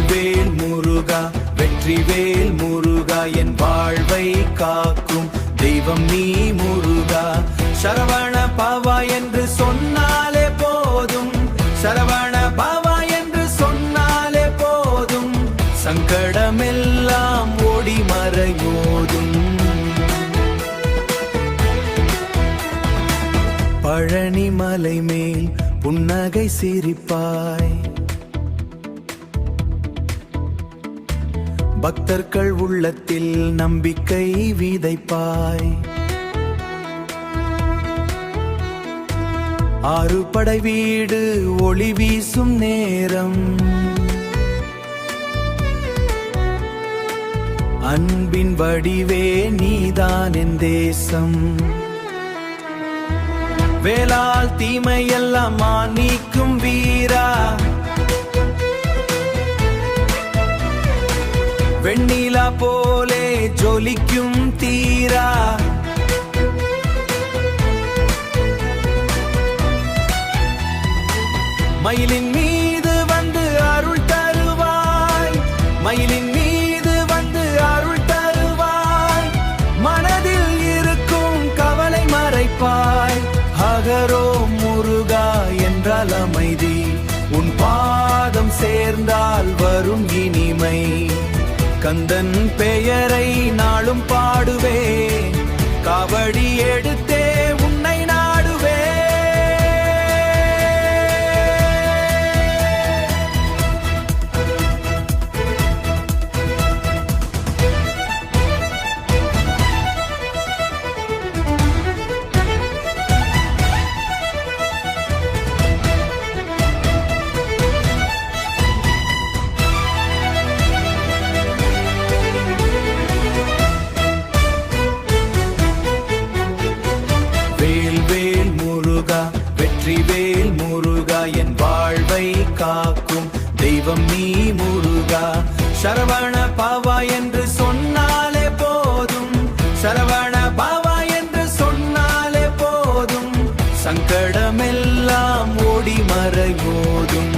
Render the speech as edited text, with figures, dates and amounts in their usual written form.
வேல்வேல் முருகா வெற்றிவேல் முருகா என் வாழ்வை காக்கும் தெய்வம் நீ முருகா. சரவண பவா என்று சொன்னாலே போதும், சரவண பவா என்று சொன்னாலே போதும், சங்கடமெல்லாம் ஓடி மறையோதும். பழனி மலை மேல் புன்னகை சிரிப்பாய், பக்தர்கள் உள்ளத்தில் நம்பிக்கை விதைப்பாய். ஆறு படை வீடு ஒளி வீசும் நேரம், அன்பின் வடிவே நீதான் என் தேசம். வேளால் தீமையெல்லாம் நீக்கும் வீரா, வெண்ணிலா போலே ஜொலிக்கும் தீரா. மயிலின் மீது வந்து அருள் தருவாய், மயிலின் மீது வந்து அருள் தருவாய், மனதில் இருக்கும் கவலை மறைப்பாய். அகரோ முருகா என்றால் அமைதி, உன் பாதம் சேர்ந்தால் வரும் இனிமை. கந்தன் பெயரை நாளும் பாடுவே, காவடி எடுத்தே உன்னை நாடுவே. வேல்வேல் முருகா வெற்றிவேல் முருகா என் வாழ்வை காக்கும் தெய்வம் நீ முருகா. சரவண பவா என்று சொன்னாலே போதும், சரவண பவா என்று சொன்னாலே போதும், சங்கடமெல்லாம் ஓடி மறையோதும்.